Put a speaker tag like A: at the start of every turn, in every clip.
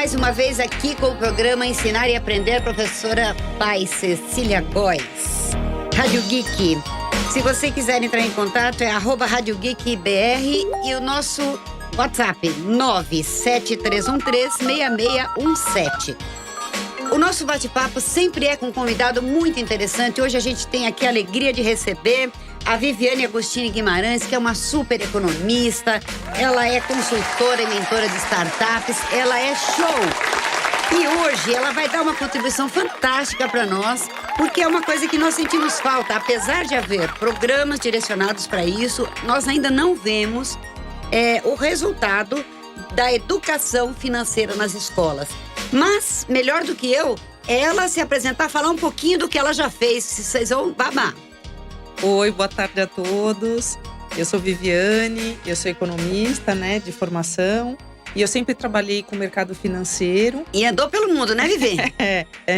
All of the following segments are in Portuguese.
A: mais uma vez aqui com o programa Ensinar e Aprender, professora Pai Cecília Góes. Rádio Geek. Se você quiser entrar em contato, é @RádioGeekBR e o nosso WhatsApp 973136617. O nosso bate-papo sempre é com um convidado muito interessante. Hoje a gente tem aqui a alegria de receber a Viviane Agostini Guimarães, que é uma super economista. Ela é consultora e mentora de startups. Ela é show! E hoje ela vai dar uma contribuição fantástica para nós, porque é uma coisa que nós sentimos falta. Apesar de haver programas direcionados para isso, nós ainda não vemos o resultado da educação financeira nas escolas. Mas, melhor do que eu, ela se apresentar, falar um pouquinho do que ela já fez. Vocês vão babar.
B: Oi, boa tarde a todos. Eu sou Viviane, eu sou economista, de formação. E eu sempre trabalhei com o mercado financeiro.
A: E andou pelo mundo, né, Vivi?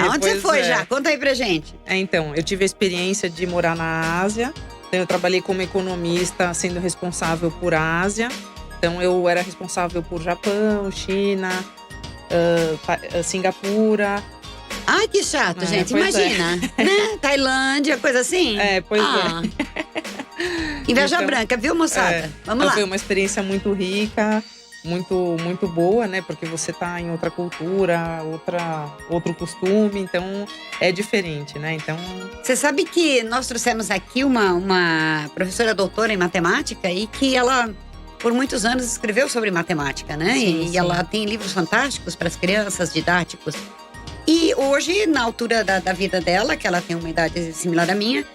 A: Aonde você foi já? Conta aí pra gente.
B: Então, eu tive a experiência de morar na Ásia. Então, eu trabalhei como economista, sendo responsável por Ásia. Então, eu era responsável por Japão, China, Singapura.
A: Ai, que chato, gente. Imagina, né? Tailândia, coisa assim.
B: Pois é.
A: Inveja branca, viu, moçada? Vamos lá.
B: Foi uma experiência muito rica, muito, muito boa, Porque você tá em outra cultura, outro costume, então é diferente, Então...
A: Você sabe que nós trouxemos aqui uma professora doutora em matemática e que ela, por muitos anos, escreveu sobre matemática,
B: Sim.
A: Ela tem livros fantásticos para as crianças, didáticos. E hoje, na altura da vida dela, que ela tem uma idade similar à minha,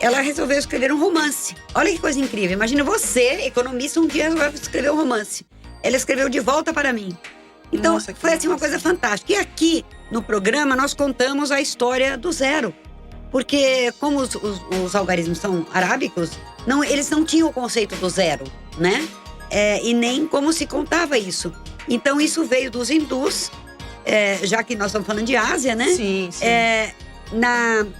A: ela resolveu escrever um romance. Olha que coisa incrível. Imagina você, economista, um dia vai escrever um romance. Ela escreveu De Volta para Mim. Então,
B: Nossa,
A: foi assim uma coisa fantástica. E aqui, no programa, nós contamos a história do zero. Porque, como os algarismos são arábicos, eles não tinham o conceito do zero, e nem como se contava isso. Então, isso veio dos hindus, já que nós estamos falando de Ásia,
B: Sim.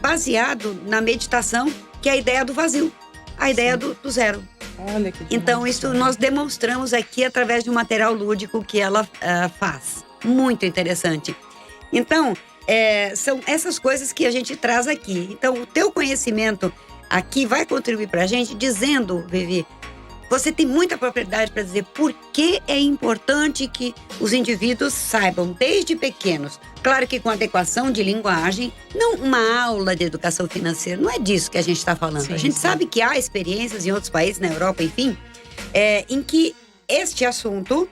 A: Baseado na meditação, que é a ideia do vazio. A ideia do zero.
B: Olha que demais.
A: Então, isso nós demonstramos aqui através de um material lúdico que ela faz. Muito interessante. Então, são essas coisas que a gente traz aqui. Então, o teu conhecimento aqui vai contribuir para a gente dizendo, Vivi, você tem muita propriedade para dizer por que é importante que os indivíduos saibam desde pequenos. Claro que com adequação de linguagem, não uma aula de educação financeira, não é disso que a gente está falando.
B: Sim,
A: a gente sabe que há experiências em outros países, na Europa, enfim, em que este assunto,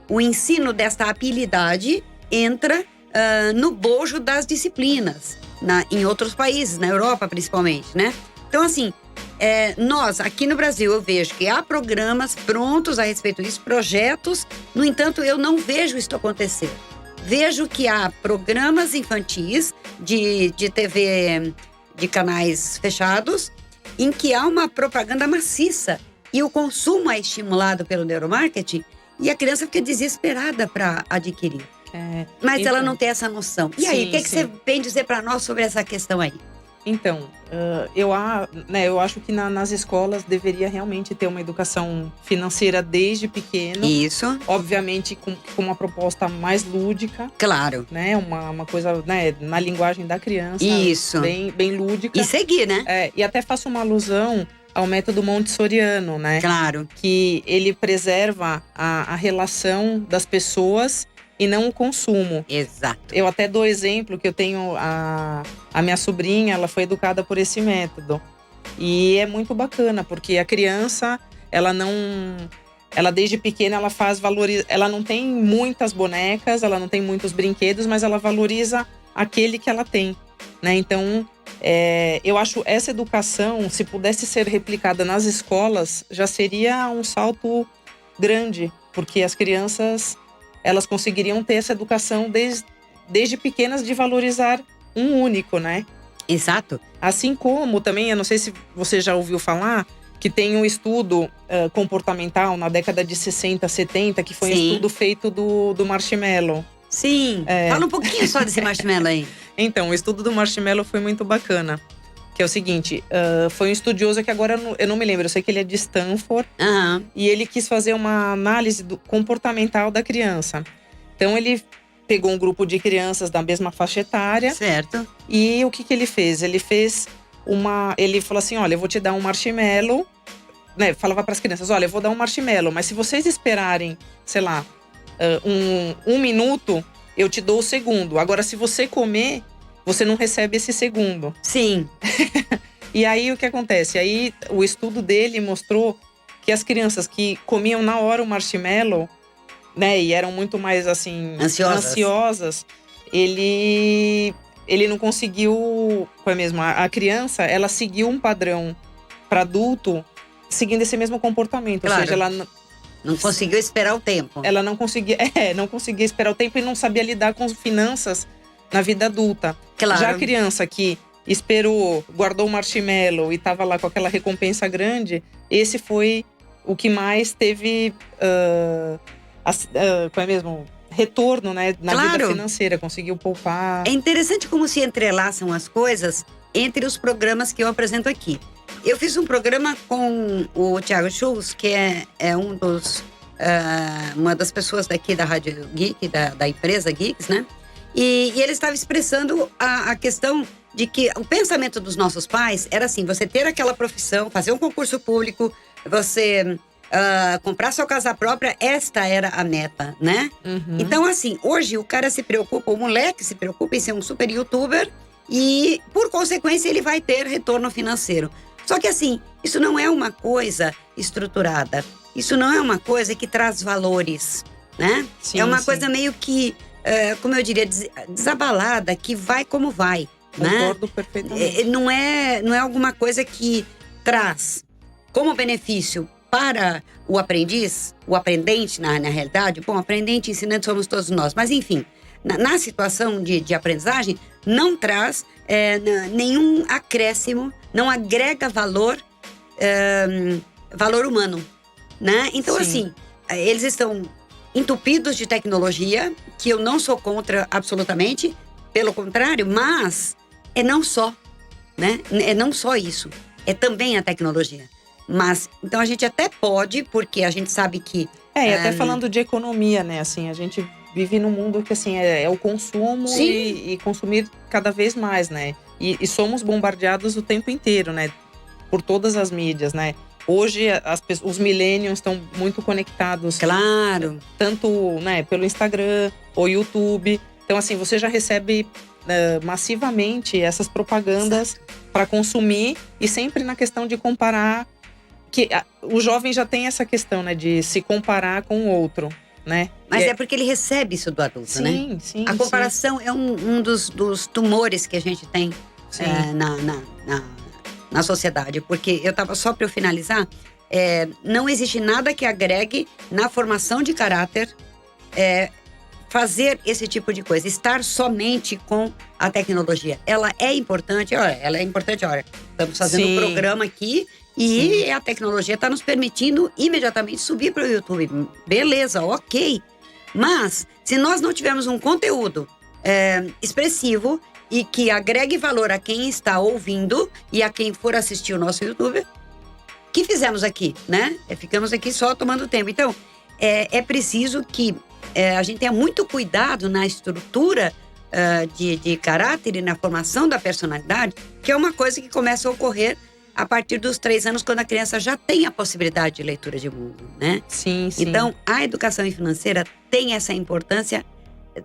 A: o ensino desta habilidade entra no bojo das disciplinas, em outros países, na Europa principalmente, Então, assim, nós, aqui no Brasil, eu vejo que há programas prontos a respeito disso, projetos. No entanto, eu não vejo isso acontecer. Vejo que há programas infantis de TV, de canais fechados, em que há uma propaganda maciça e o consumo é estimulado pelo neuromarketing e a criança fica desesperada para adquirir. Mas ela não tem essa noção. E aí, o que você vem dizer para nós sobre essa questão aí?
B: Então, eu acho que nas escolas deveria realmente ter uma educação financeira desde pequeno.
A: Isso.
B: Obviamente com uma proposta mais lúdica.
A: Claro.
B: Uma coisa, na linguagem da criança.
A: Isso.
B: Bem lúdica.
A: E seguir,
B: E até faço uma alusão ao método montessoriano,
A: Claro.
B: Que ele preserva a relação das pessoas e não o consumo.
A: Exato.
B: Eu até dou exemplo que eu tenho a minha sobrinha, ela foi educada por esse método. E é muito bacana, porque a criança, ela desde pequena, ela não tem muitas bonecas, ela não tem muitos brinquedos, mas ela valoriza aquele que ela tem, Então, eu acho essa educação, se pudesse ser replicada nas escolas, já seria um salto grande, porque as crianças, elas conseguiriam ter essa educação desde pequenas de valorizar um único,
A: Exato.
B: Assim como também, eu não sei se você já ouviu falar, que tem um estudo comportamental na década de 60, 70, que foi um estudo feito do marshmallow.
A: Sim. Fala um pouquinho só desse marshmallow aí.
B: Então, o estudo do marshmallow foi muito bacana. Que é o seguinte, foi um estudioso que agora eu não me lembro, eu sei que ele é de Stanford.
A: Aham.
B: E ele quis fazer uma análise comportamental da criança. Então ele pegou um grupo de crianças da mesma faixa etária.
A: Certo.
B: E o que ele fez? Ele falou assim, olha, eu vou te dar um marshmallow, né? Falava para as crianças, olha, eu vou dar um marshmallow, mas se vocês esperarem, sei lá, um minuto, eu te dou o segundo. Agora, se você comer, você não recebe esse segundo.
A: Sim.
B: E aí, o que acontece? Aí, o estudo dele mostrou que as crianças que comiam na hora o marshmallow, né, e eram muito mais, assim, ansiosas, ele não conseguiu, foi mesmo, a criança, ela seguiu um padrão para adulto, seguindo esse mesmo comportamento.
A: Claro.
B: Ou seja, ela
A: não conseguiu esperar o tempo.
B: Ela não conseguia esperar o tempo e não sabia lidar com as finanças na vida adulta.
A: Claro.
B: Já a criança que esperou, guardou o marshmallow e estava lá com aquela recompensa grande, esse foi o que mais teve qual é mesmo? Retorno, né, na vida financeira, conseguiu poupar.
A: É interessante como se entrelaçam as coisas entre os programas que eu apresento aqui. Eu fiz um programa com o Thiago Schultz, que é uma das pessoas daqui da Rádio Geek, da empresa Geeks, né? E ele estava expressando a questão de que o pensamento dos nossos pais era assim, você ter aquela profissão, fazer um concurso público, você comprar sua casa própria, esta era a meta, né?
B: Uhum.
A: Então, assim, hoje o cara se preocupa, o moleque se preocupa em ser um super youtuber e, por consequência, ele vai ter retorno financeiro. Só que, assim, isso não é uma coisa estruturada. Isso não é uma coisa que traz valores, né?
B: Sim,
A: é uma
B: sim.
A: coisa meio que, como eu diria, desabalada, que vai como vai,
B: Concordo
A: né?
B: perfeitamente.
A: Não é alguma coisa que traz como benefício para o aprendiz, o aprendente, na realidade. Bom, aprendente e ensinante somos todos nós. Mas, enfim, na situação de aprendizagem, não traz nenhum acréscimo, não agrega valor humano, né? Então,
B: Sim.
A: assim, eles estão entupidos de tecnologia, que eu não sou contra absolutamente, pelo contrário, mas é não só, né? É não só isso, é também a tecnologia. Mas, então a gente até pode, porque a gente sabe que…
B: E até falando de economia, né? Assim, a gente vive num mundo que, assim, é o consumo e consumir cada vez mais, né? E somos bombardeados o tempo inteiro, né? Por todas as mídias, né? Hoje, os millennials estão muito conectados.
A: Claro.
B: Tanto, né, pelo Instagram ou YouTube. Então, assim, você já recebe massivamente essas propagandas para consumir. E sempre na questão de comparar… que o jovem já tem essa questão, né, de se comparar com o outro, né?
A: Mas é porque ele recebe isso do adulto, né?
B: Sim.
A: A comparação é um dos tumores que a gente tem na sociedade. Porque eu tava, só para eu finalizar, não existe nada que agregue na formação de caráter fazer esse tipo de coisa, estar somente com a tecnologia. Ela é importante, olha, estamos fazendo um programa aqui e a tecnologia está nos permitindo imediatamente subir para o YouTube. Beleza, ok. Mas, se nós não tivermos um conteúdo expressivo e que agregue valor a quem está ouvindo e a quem for assistir o nosso YouTube, que fizemos aqui, né? Ficamos aqui só tomando tempo. Então, é preciso que a gente tenha muito cuidado na estrutura de caráter e na formação da personalidade, que é uma coisa que começa a ocorrer a partir dos 3 anos, quando a criança já tem a possibilidade de leitura de mundo, né?
B: Sim.
A: Então, a educação financeira tem essa importância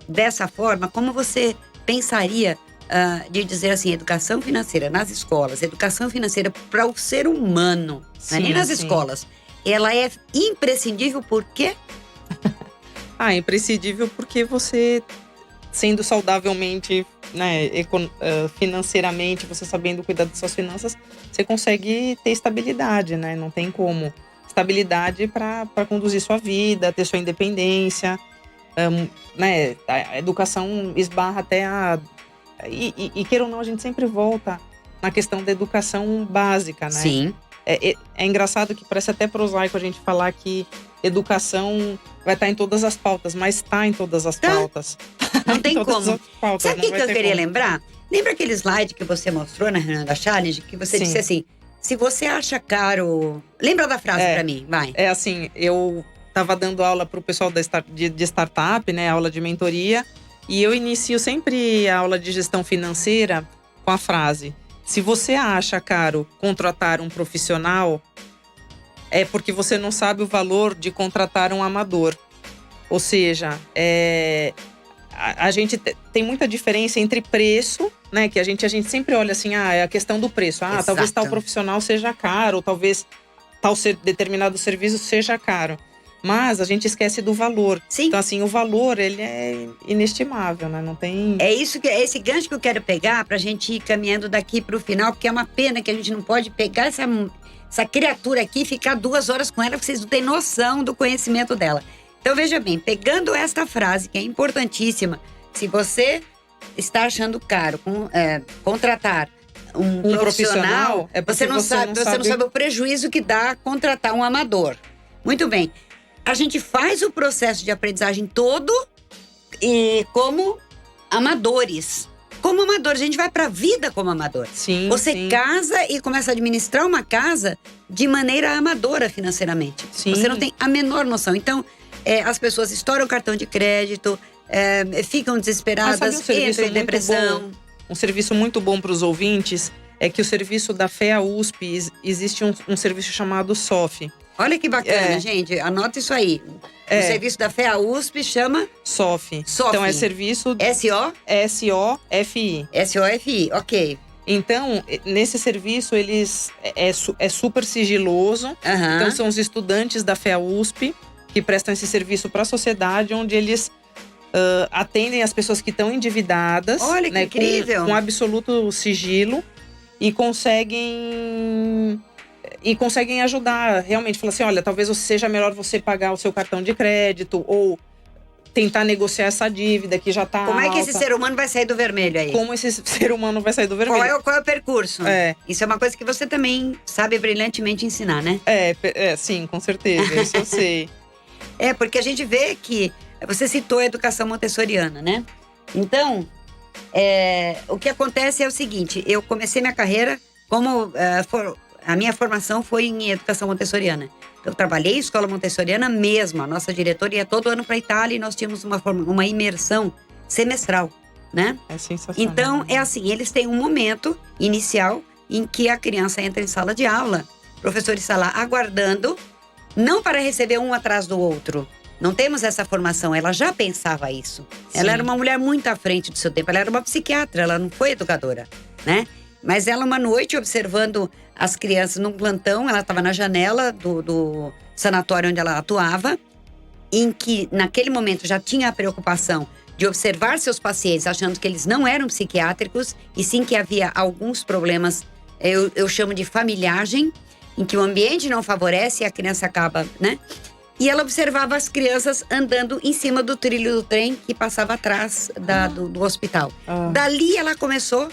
A: dessa forma. Como você pensaria de dizer assim, educação financeira nas escolas, educação financeira para o ser humano, não é nem nas escolas, ela é imprescindível por quê?
B: Imprescindível porque você, sendo saudavelmente, né, financeiramente, você sabendo cuidar das suas finanças, você consegue ter estabilidade, né? Não tem como. Estabilidade para conduzir sua vida, ter sua independência, né? A educação esbarra até E queira ou não, a gente sempre volta na questão da educação básica, né?
A: Sim.
B: É engraçado que parece até prosaico a gente falar que educação vai estar em todas as pautas, mas está em todas as pautas.
A: Não tem como.
B: Pautas,
A: Sabe o que eu queria lembrar? Lembra aquele slide que você mostrou na reunião da Challenge? Que você
B: Sim.
A: disse assim, se você acha caro... Lembra da frase pra mim? Vai.
B: É assim, eu estava dando aula para o pessoal de startup, né? Aula de mentoria. E eu inicio sempre a aula de gestão financeira com a frase: se você acha caro contratar um profissional, é porque você não sabe o valor de contratar um amador. Ou seja, a gente tem muita diferença entre preço, né? Que a gente sempre olha assim, é a questão do preço.
A: Exato.
B: Talvez tal profissional seja caro, ou talvez determinado serviço seja caro. Mas a gente esquece do valor.
A: Sim.
B: Então, assim, o valor, ele é inestimável, né? Não tem...
A: É esse gancho que eu quero pegar pra gente ir caminhando daqui pro final, porque é uma pena que a gente não pode pegar essa criatura aqui e ficar 2 horas com ela, porque vocês não têm noção do conhecimento dela. Então, veja bem, pegando esta frase, que é importantíssima, se você está achando caro contratar um profissional, você não sabe o prejuízo que dá contratar um amador. Muito bem. A gente faz o processo de aprendizagem todo como amadores. Como amadores, a gente vai para a vida como amador.
B: Sim,
A: você casa e começa a administrar uma casa de maneira amadora financeiramente.
B: Sim.
A: Você não tem a menor noção. Então, as pessoas estouram o cartão de crédito, ficam desesperadas, entram em depressão.
B: Um serviço muito bom para os ouvintes é que o serviço da FEA USP, existe um serviço chamado SOF.
A: Olha que bacana, gente. Anota isso aí. O serviço da FEA USP chama?
B: SOF.
A: SOF.
B: Então, é serviço... SOFI.
A: SOFI, ok.
B: Então, nesse serviço, eles é super sigiloso.
A: Uhum.
B: Então, são os estudantes da FEA USP que prestam esse serviço para a sociedade, onde eles atendem as pessoas que estão endividadas.
A: Olha que incrível!
B: Com absoluto sigilo. E conseguem ajudar, realmente. Falar assim, olha, talvez seja melhor você pagar o seu cartão de crédito ou tentar negociar essa dívida que já está
A: Como
B: alta.
A: é que esse ser humano vai sair do vermelho aí?
B: Como esse ser humano vai sair do vermelho?
A: Qual é o percurso? Isso é uma coisa que você também sabe brilhantemente ensinar, né?
B: Sim, com certeza, isso eu sei.
A: Porque a gente vê que você citou a educação montessoriana, né? Então, o que acontece é o seguinte, eu comecei minha carreira como... a minha formação foi em educação montessoriana. Eu trabalhei em escola montessoriana mesmo. A nossa diretora ia todo ano para a Itália e nós tínhamos uma imersão semestral, né?
B: É sensacional.
A: Então, é assim, eles têm um momento inicial em que a criança entra em sala de aula. O professor está lá aguardando, não para receber um atrás do outro. Não temos essa formação, ela já pensava isso.
B: Sim.
A: Ela era uma mulher muito à frente do seu tempo, ela era uma psiquiatra, ela não foi educadora, né? Mas ela, uma noite, observando as crianças num plantão, ela estava na janela do sanatório onde ela atuava, em que, naquele momento, já tinha a preocupação de observar seus pacientes, achando que eles não eram psiquiátricos, e sim que havia alguns problemas, eu chamo de familiagem, em que o ambiente não favorece e a criança acaba, né? E ela observava as crianças andando em cima do trilho do trem que passava atrás do hospital. Dali ela começou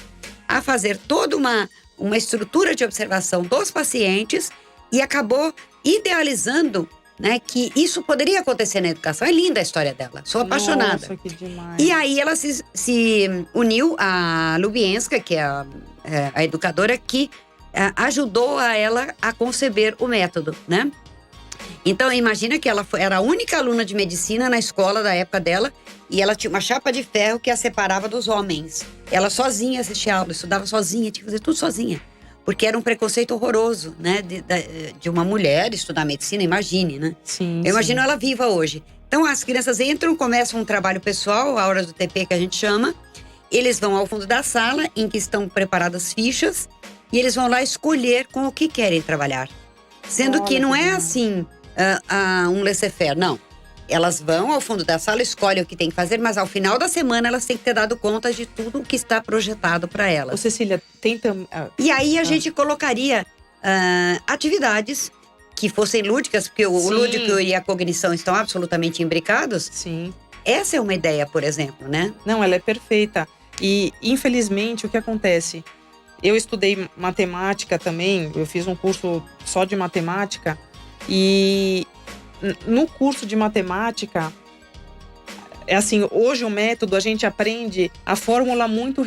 A: a fazer toda uma estrutura de observação dos pacientes e acabou idealizando, né, que isso poderia acontecer na educação. É linda a história dela, sou apaixonada.
B: Nossa, que demais.
A: E aí ela se uniu a Lubienska, que é a educadora que ajudou a ela a conceber o método, né? Então, imagina que ela era a única aluna de medicina na escola da época dela e ela tinha uma chapa de ferro que a separava dos homens. Ela sozinha assistia aula, estudava sozinha, tinha que fazer tudo sozinha. Porque era um preconceito horroroso, né? De uma mulher estudar medicina, imagine, né?
B: Sim,
A: Eu imagino ela viva hoje. Então, as crianças entram, começam um trabalho pessoal, a hora do TP que a gente chama. Eles vão ao fundo da sala, em que estão preparadas fichas, e eles vão lá escolher com o que querem trabalhar. Sendo que não é assim... um laissez-faire, não. Elas vão ao fundo da sala, escolhem o que tem que fazer, mas ao final da semana elas têm que ter dado conta de tudo o que está projetado para elas.
B: Ô, Cecília, tenta...
A: E aí a gente colocaria atividades que fossem lúdicas, porque o lúdico e a cognição estão absolutamente imbricados.
B: Sim.
A: Essa é uma ideia, por exemplo, né?
B: Não, ela é perfeita. E, infelizmente, o que acontece? Eu estudei matemática também, eu fiz um curso só de matemática. E no curso de matemática, É assim, hoje o método a gente aprende a fórmula muito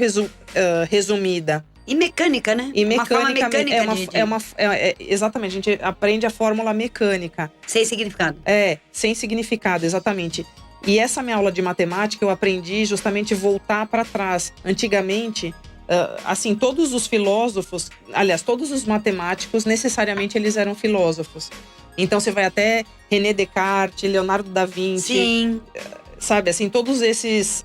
B: resumida.
A: E mecânica, né?
B: E
A: uma forma
B: mecanicamente,
A: mecânica
B: exatamente, a gente aprende a fórmula mecânica.
A: sem significado.
B: Sem significado, exatamente. E essa minha aula de matemática eu aprendi justamente voltar para trás. Antigamente, assim, todos os filósofos, aliás, todos os matemáticos, necessariamente eles eram filósofos. Então você vai até René Descartes, Leonardo da Vinci.
A: Sim.
B: Sabe, assim, todos esses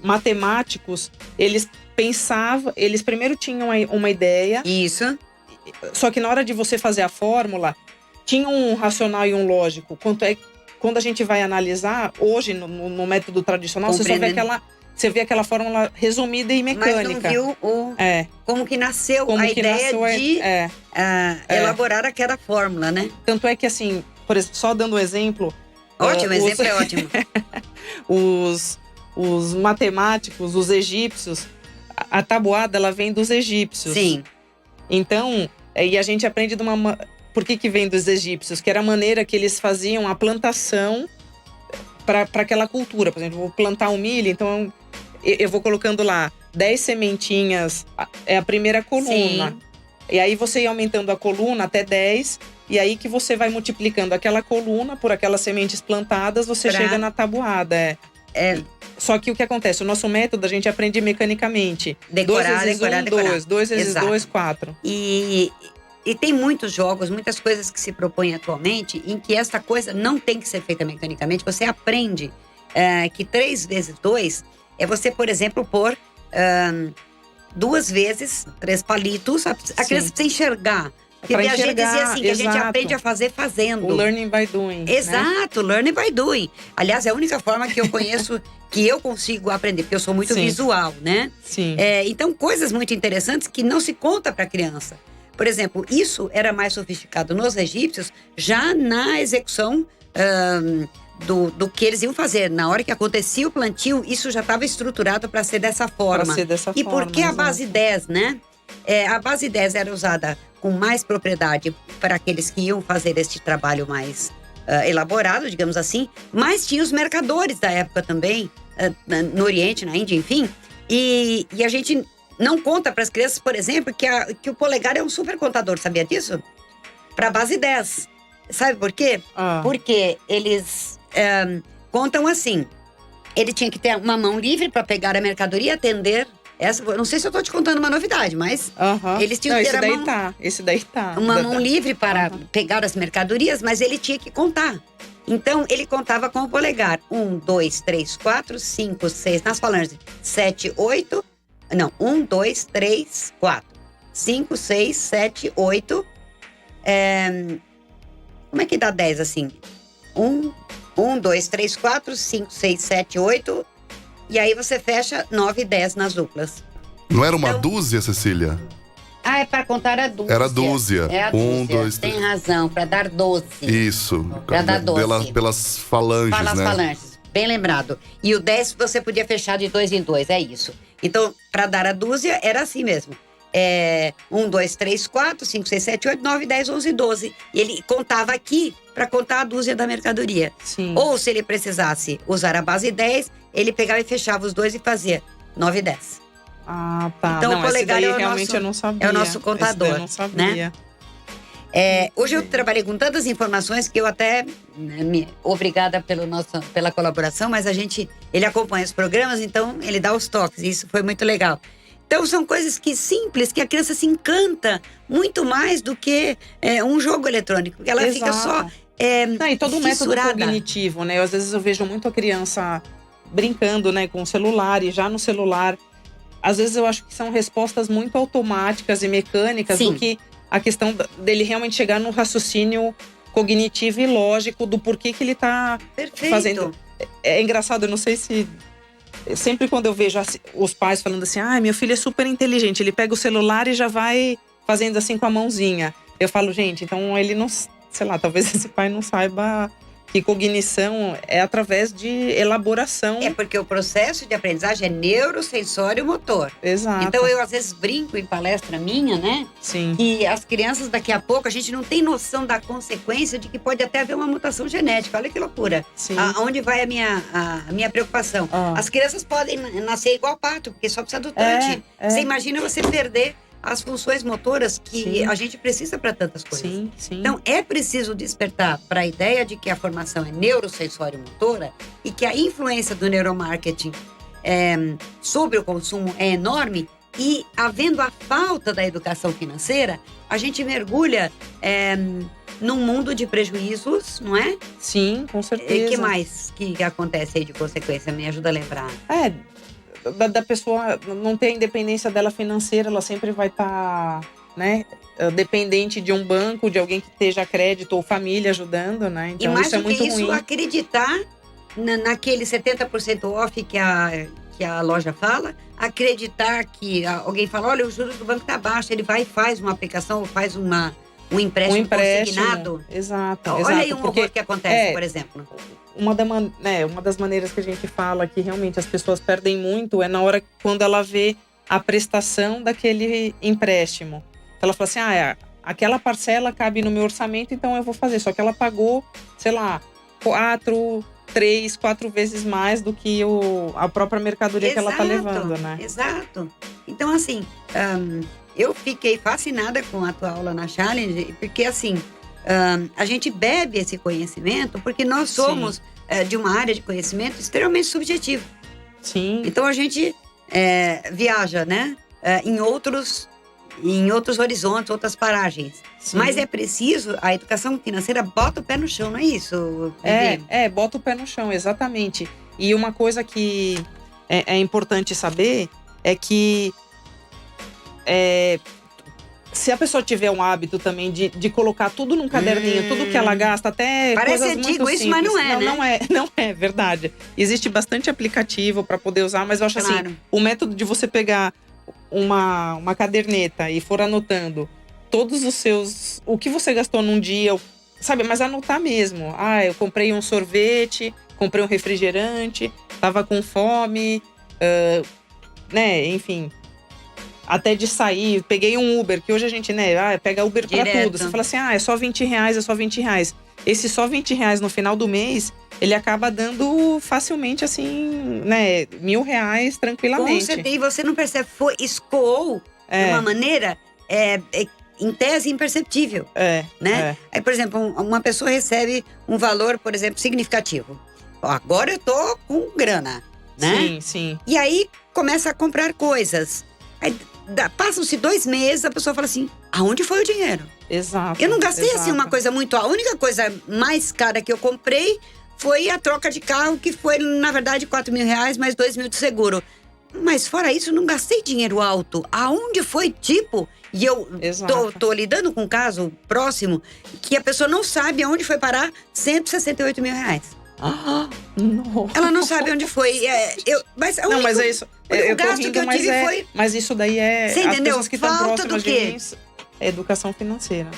B: matemáticos, eles pensavam, eles primeiro tinham uma ideia.
A: Isso.
B: Só que na hora de você fazer a fórmula, tinha um racional e um lógico. Quando a gente vai analisar, hoje, no método tradicional, você vê aquela fórmula resumida e mecânica.
A: Mas não viu como que nasceu a ideia de elaborar aquela fórmula, né?
B: Tanto é que, assim, por exemplo, só dando um exemplo…
A: Ótimo, exemplo é ótimo.
B: Os matemáticos, os egípcios, a tabuada, ela vem dos egípcios.
A: Sim.
B: Então, e a gente aprende de uma… Por que vem dos egípcios? Que era a maneira que eles faziam a plantação para aquela cultura. Por exemplo, vou plantar um milho, então eu vou colocando lá 10 sementinhas, é a primeira coluna.
A: Sim.
B: E aí você ia aumentando a coluna até 10, e aí que você vai multiplicando aquela coluna por aquelas sementes plantadas, você chega na tabuada. Só que o que acontece? O nosso método a gente aprende mecanicamente.
A: Decorar,
B: 2 vezes 1, 2. 2 vezes 2, 4.
A: E tem muitos jogos, muitas coisas que se propõem atualmente em que essa coisa não tem que ser feita mecanicamente. Você aprende que 3 vezes 2 é você, por exemplo, pôr 2 vezes 3 palitos. A criança precisa enxergar. Porque a gente dizia assim, que a gente aprende a fazer fazendo.
B: O learning by doing.
A: Exato,
B: né?
A: Learning by doing. Aliás, é a única forma que eu conheço que eu consigo aprender, porque eu sou muito visual, né?
B: Sim.
A: Então, coisas muito interessantes que não se conta para a criança. Por exemplo, isso era mais sofisticado nos egípcios, já na execução do que eles iam fazer. Na hora que acontecia o plantio, isso já estava estruturado para ser dessa forma. E por que a base 10, né? A base 10 era usada com mais propriedade para aqueles que iam fazer este trabalho mais elaborado, digamos assim. Mas tinha os mercadores da época também, no Oriente, na Índia, enfim. E a gente não conta para as crianças, por exemplo, que o polegar é um super contador, sabia disso? Para a base 10. Sabe por quê? Porque eles contam assim. Ele tinha que ter uma mão livre para pegar a mercadoria e atender. Não sei se eu estou te contando uma novidade, mas eles tinham que ter
B: esse daí tá.
A: Uma mão livre para pegar as mercadorias, mas ele tinha que contar. Então, ele contava com o polegar. 1, 2, 3, 4, 5, 6, nas falanges. 7, 8. Não, 1, 2, 3, 4. 5, 6, 7, 8. Como é que dá 10 assim? 1, 2, 3, 4, 5, 6, 7, 8. E aí você fecha 9 e 10 nas duplas.
C: Não era uma dúzia, Cecília?
A: É para contar a dúzia.
C: Era dúzia.
A: É a dúzia.
C: 1, 2, 3.
A: Tem razão, para dar 12.
C: Isso.
A: Para dar 12.
C: Pelas falanges, né?
A: Pelas falanges. Bem lembrado. E o 10 você podia fechar de 2 em 2, é isso. Então, para dar a dúzia, era assim mesmo. 1, 2, 3, 4, 5, 6, 7, 8, 9, 10, 11, 12. E ele contava aqui para contar a dúzia da mercadoria.
B: Sim.
A: Ou se ele precisasse usar a base 10, ele pegava e fechava os dois e fazia 9 e 10.
B: Ah, tá.
A: Então,
B: não,
A: o polegar
B: eu não sabia.
A: É o nosso contador.
B: Eu não sabia.
A: Né? Hoje eu trabalhei com tantas informações que eu até… Obrigada pela colaboração, mas ele acompanha os programas, então ele dá os toques. E isso foi muito legal. Então, são coisas simples, que a criança se encanta muito mais do que um jogo eletrônico. Porque ela fica só
B: e todo o método cognitivo, né? Às vezes eu vejo muito a criança brincando, né, com o celular, e já no celular… Às vezes eu acho que são respostas muito automáticas e mecânicas do que a questão dele realmente chegar no raciocínio cognitivo e lógico do porquê que ele tá fazendo. É engraçado, eu não sei se… Sempre quando eu vejo os pais falando assim, meu filho é super inteligente, ele pega o celular e já vai fazendo assim com a mãozinha. Eu falo, gente, então ele não… Sei lá, talvez esse pai não saiba que cognição é através de elaboração.
A: É porque o processo de aprendizagem é neurosensório motor.
B: Exato.
A: Então eu às vezes brinco em palestra minha, né?
B: Sim.
A: Que as crianças daqui a pouco, a gente não tem noção da consequência de que pode até haver uma mutação genética. Olha que loucura.
B: Sim.
A: Aonde vai a minha preocupação? As crianças podem nascer igual pato, porque só precisa do touch. Você imagina você perder as funções motoras que a gente precisa para tantas coisas.
B: Sim, sim.
A: Então, é preciso despertar para a ideia de que a formação é neurosensório-motora e que a influência do neuromarketing sobre o consumo é enorme. E, havendo a falta da educação financeira, a gente mergulha num mundo de prejuízos, não é?
B: Sim, com certeza.
A: E o que mais que acontece aí de consequência? Me ajuda a lembrar.
B: Da pessoa não ter a independência dela financeira, ela sempre vai estar, né, dependente de um banco, de alguém que esteja a crédito ou família ajudando, né? Então
A: e mais
B: isso é
A: do
B: muito
A: que isso,
B: ruim.
A: acreditar naquele 70% off que a loja fala, acreditar que alguém fala, olha, o juros do banco está baixo, ele vai e faz uma aplicação ou faz um empréstimo consignado.
B: Exato.
A: Olha aí um horror que acontece, por exemplo.
B: Uma das maneiras que a gente fala que realmente as pessoas perdem muito é na hora quando ela vê a prestação daquele empréstimo. Ela fala assim, aquela parcela cabe no meu orçamento, então eu vou fazer. Só que ela pagou, sei lá, 3, 4 vezes mais do que a própria mercadoria que ela está levando, né?
A: Exato. Então, assim, eu fiquei fascinada com a tua aula na Challenge, porque, assim, a gente bebe esse conhecimento porque nós somos de uma área de conhecimento extremamente subjetivo.
B: Sim.
A: Então, a gente viaja, né? Em outros horizontes, outras paragens. Sim. Mas é preciso, a educação financeira bota o pé no chão, não é isso?
B: Bota o pé no chão, exatamente. E uma coisa que é importante saber é que se a pessoa tiver um hábito também de colocar tudo num caderninho, tudo que ela gasta, até
A: parece
B: coisas muito
A: antigo isso,
B: simples.
A: mas não é, né?
B: Não é verdade. Existe bastante aplicativo para poder usar, mas eu acho assim, o método de você pegar uma caderneta e for anotando todos o que você gastou num dia, sabe? Mas anotar mesmo. Eu comprei um sorvete, comprei um refrigerante, tava com fome, né? Enfim, até de sair, peguei um Uber, que hoje a gente, né, pega Uber pra tudo. Você fala assim, é só 20 reais, é só 20 reais. Esse só 20 reais no final do mês, ele acaba dando facilmente, assim, né, R$1.000 tranquilamente.
A: Com certeza, e você não percebe, escoou de uma maneira, em tese, imperceptível. Né? Aí, por exemplo, uma pessoa recebe um valor, por exemplo, significativo. Agora eu tô com grana, né?
B: Sim, sim.
A: E aí, começa a comprar coisas. Aí, passam-se 2 meses, a pessoa fala assim, aonde foi o dinheiro?
B: Exato.
A: Eu não gastei assim uma coisa muito... A única coisa mais cara que eu comprei foi a troca de carro, que foi, na verdade, R$4.000, mais 2.000 de seguro. Mas fora isso, eu não gastei dinheiro alto. Aonde foi, tipo... E eu tô lidando com um caso próximo que a pessoa não sabe aonde foi parar R$168 mil.
B: Não.
A: Ela não sabe onde foi. Mas
B: é isso.
A: O gasto que eu tive foi...
B: Mas isso daí é...
A: Você entendeu?
B: As pessoas que estão
A: Falta
B: próximas
A: do quê?
B: de mim, é educação financeira.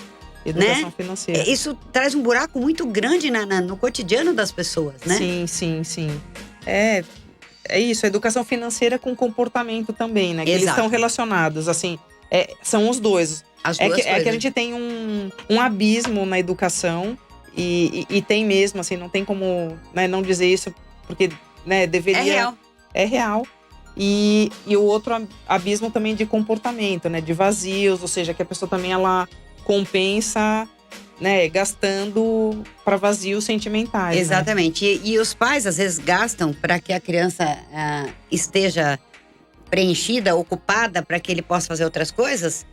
B: Educação financeira.
A: Isso traz um buraco muito grande no cotidiano das pessoas, né?
B: Sim. É isso, educação financeira com comportamento também, né? Que eles estão relacionados, assim, são os dois. É que a gente tem um abismo na educação e tem mesmo, assim, não tem como, né, não dizer isso, porque, né, deveria... É real. E o outro abismo também de comportamento, né? De vazios, ou seja, que a pessoa também, ela compensa, né, gastando para vazios sentimentais.
A: Exatamente. Né? E os pais, às vezes, gastam para que a criança esteja preenchida, ocupada, para que ele possa fazer outras coisas.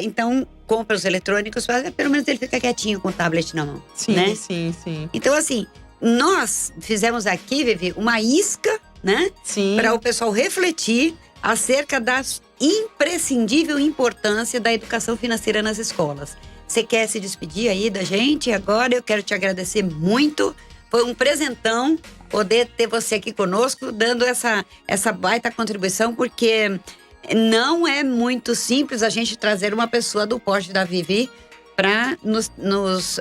A: Então, compra os eletrônicos, pelo menos ele fica quietinho com o tablet na mão.
B: Sim,
A: né?
B: sim.
A: Então, assim, nós fizemos aqui, Vivi, uma isca, né? Para o pessoal refletir acerca da imprescindível importância da educação financeira nas escolas. Você quer se despedir aí da gente? Agora eu quero te agradecer muito. Foi um presentão poder ter você aqui conosco, dando essa baita contribuição, porque não é muito simples a gente trazer uma pessoa do porte da Vivi para nos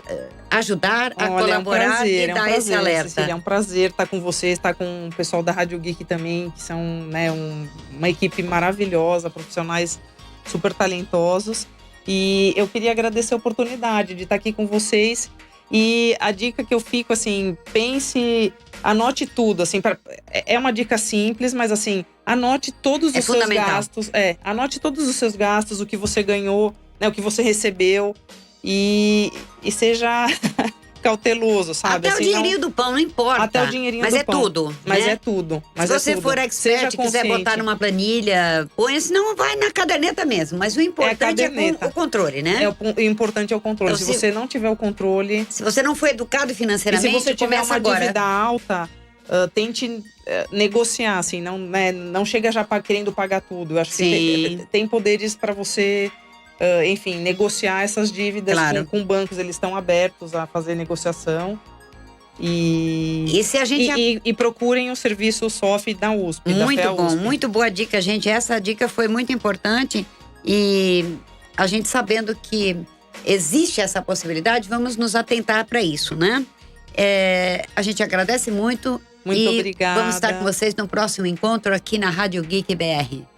A: ajudar a colaborar e dar esse alerta.
B: Cecília, é um prazer estar com vocês, estar com o pessoal da Rádio Geek também, que são, né, uma equipe maravilhosa, profissionais super talentosos. E eu queria agradecer a oportunidade de estar aqui com vocês. E a dica que eu fico, assim, anote tudo, assim, é uma dica simples, mas assim, anote todos os seus gastos. Anote todos os seus gastos, o que você ganhou, né, o que você recebeu. E seja cauteloso, sabe?
A: Até
B: assim,
A: o dinheirinho do pão, não importa.
B: Até o dinheirinho
A: mas
B: do pão.
A: Tudo,
B: mas
A: né?
B: é tudo.
A: Se você for expert e quiser botar numa planilha, põe, senão vai na caderneta mesmo. Mas o importante é o controle, né?
B: O importante é o controle. Então, se você não tiver o controle…
A: Se você não for educado financeiramente,
B: e se você tiver uma
A: agora.
B: dívida alta, tente negociar, assim. Não chega já querendo pagar tudo. Eu acho que tem poderes para você… enfim, negociar essas dívidas com bancos. Eles estão abertos a fazer negociação. E
A: se a gente
B: e procurem o serviço SOF da USP.
A: Muito
B: da
A: bom,
B: USP.
A: muito boa dica, gente. Essa dica foi muito importante. E a gente sabendo que existe essa possibilidade, vamos nos atentar para isso, né? A gente agradece muito.
B: Muito obrigada.
A: Vamos estar com vocês no próximo encontro aqui na Rádio Geek BR.